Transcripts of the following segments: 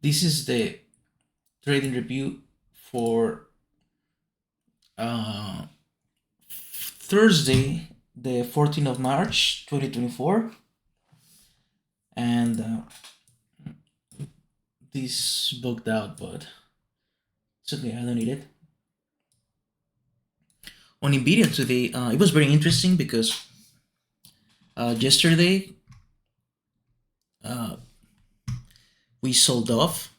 This is the trading review for uh, Thursday, the 14th of March, 2024. And this bugged out, but it's okay, I don't need it. On Nvidia today, it was very interesting because yesterday uh, we sold off,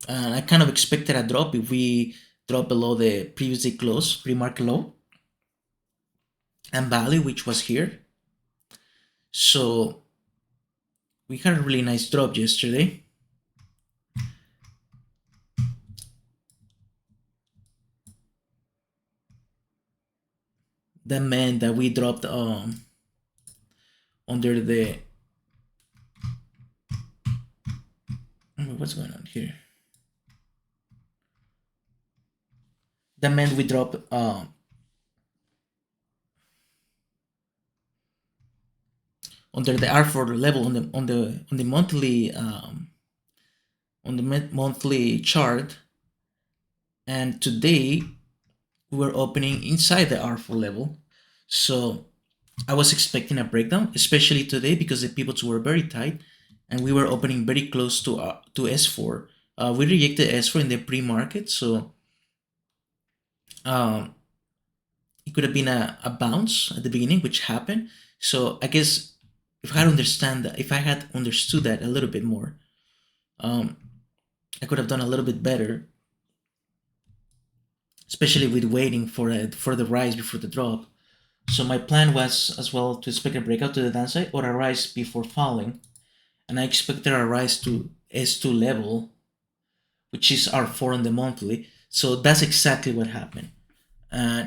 and I kind of expected a drop if we drop below the previously closed pre-market low and value, which was here. So we had a really nice drop yesterday. That meant that we dropped under the what's going on here. That meant we dropped under the R4 level on the monthly monthly chart, and today we were opening inside the R4 level. So I was expecting a breakdown, especially today because the pivots were very tight, and we were opening very close to S4. We rejected S4 in the pre-market, so um, it could have been a bounce at the beginning, which happened. So I guess if I had understood that a little bit more, um, I could have done a little bit better, especially with waiting for the rise before the drop. So my plan was as well to expect a breakout to the downside or a rise before falling, and I expected a rise to S2 level, which is R4 on the monthly. So that's exactly what happened. Uh,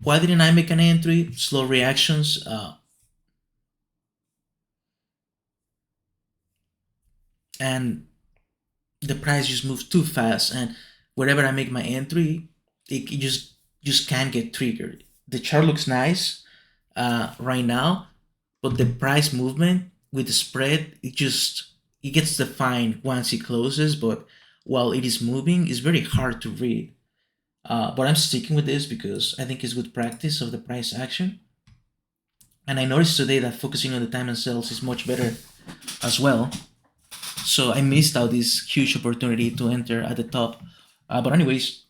why didn't I make an entry? Slow reactions. And the price just moves too fast, and wherever I make my entry, it just can't get triggered. The chart looks nice right now, but the price movement with the spread, it gets defined once it closes, but while it is moving, it's very hard to read. But I'm sticking with this because I think it's good practice of the price action. And I noticed today that focusing on the time and sales is much better as well. So I missed out this huge opportunity to enter at the top. But anyways,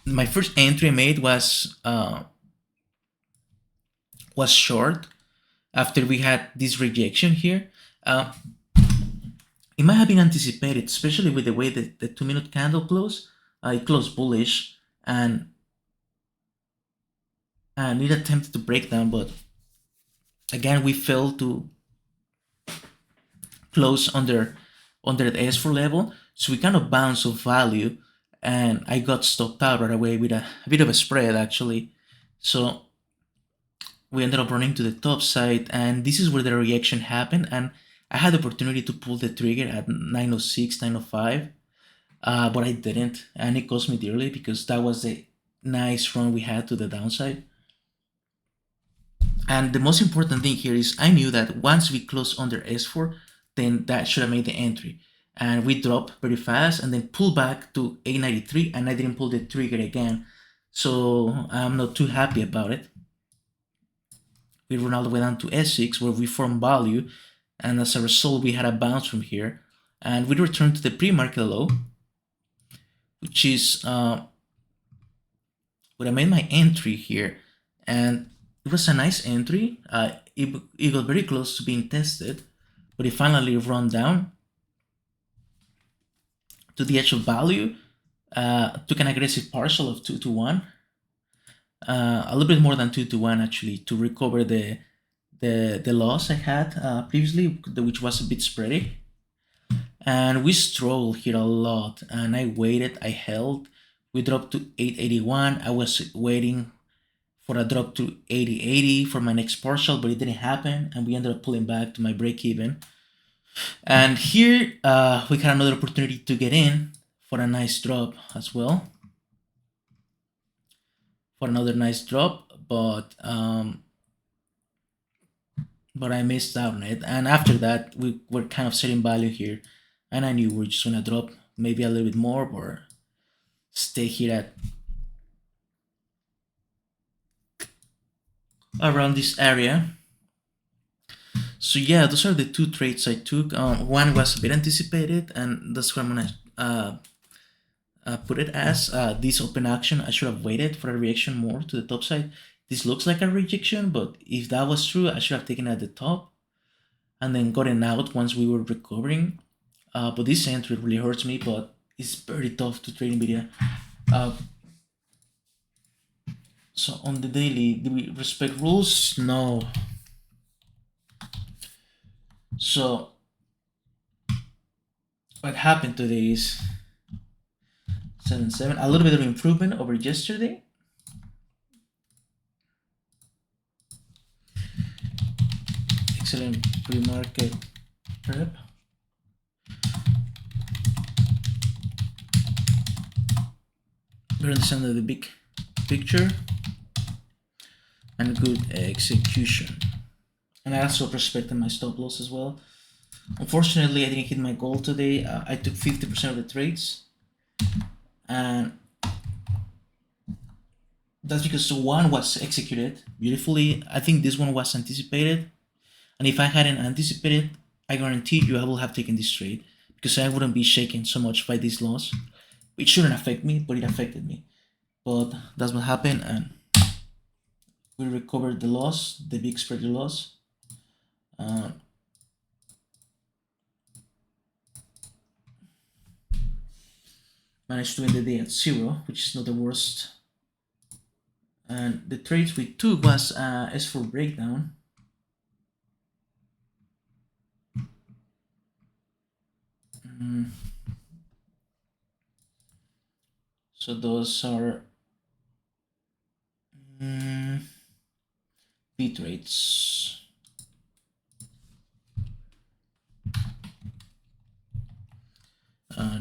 my first entry I made was short after we had this rejection here. Uh, it might have been anticipated, especially with the way that the 2 minute candle closed. It closed bullish, and it attempted to break down, but again we failed to close under the S4 level. So we kind of bounced off value, and I got stopped out right away with a bit of a spread actually. So we ended up running to the top side, and this is where the reaction happened. And I had the opportunity to pull the trigger at 906, 905, but I didn't, and it cost me dearly because that was the nice run we had to the downside. And the most important thing here is I knew that once we close under S4, then that should have made the entry. And we dropped very fast and then pull back to 893, and I didn't pull the trigger again. So I'm not too happy about it. We run all the way down to S6 where we form value, and as a result we had a bounce from here, and we returned to the pre-market low, which is where I made my entry here, and it was a nice entry. It got very close to being tested, but it finally run down to the edge of value. Took an aggressive partial of 2 to 1, a little bit more than 2 to 1 actually, to recover the loss I had previously, which was a bit spready. And we struggled here a lot, and I waited, I held. We dropped to 881. I was waiting for a drop to 8080 for my next partial, but it didn't happen, and we ended up pulling back to my break even. And here we had another opportunity to get in for a nice drop as well, for another nice drop, but but I missed out on it. And after that, we were kind of setting value here, and I knew we are just gonna drop maybe a little bit more, or stay here at around this area. So yeah, those are the two trades I took. One was a bit anticipated, and that's what I'm gonna put it as. This open action, I should have waited for a reaction more to the top side. This looks like a rejection, but if that was true, I should have taken it at the top and then gotten out once we were recovering. But this entry really hurts me, but it's very tough to trade NVIDIA. So on the daily, do we respect rules? No. So what happened today is 7-7, a little bit of improvement over yesterday. Excellent pre-market prep. We understand the big picture and good execution. And I also respected my stop loss as well. Unfortunately, I didn't hit my goal today. I took 50% of the trades, and that's because one was executed beautifully. I think this one was anticipated, and if I hadn't anticipated, I guarantee you I will have taken this trade, because I wouldn't be shaken so much by this loss. It shouldn't affect me, but it affected me. But that's what happened, and we recovered the loss, the big spread loss. Managed to end the day at 0, which is not the worst. And the trades we took was S4 breakdown. So those are B trades.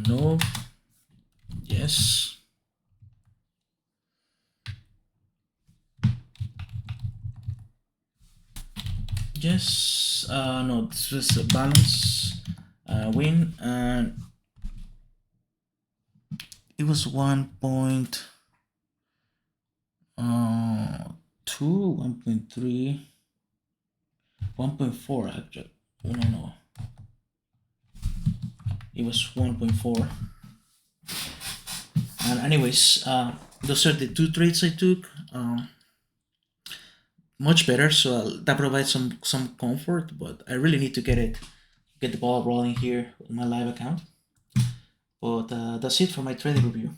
No. Yes. Yes. No, this was a balance win, and it was 1.2, 1.3, 1.4 actually. Oh, no. It was 1.4. And anyways, those are the two trades I took. Much better, so that provides some comfort, but I really need to get the ball rolling here on my live account. But that's it for my trading review.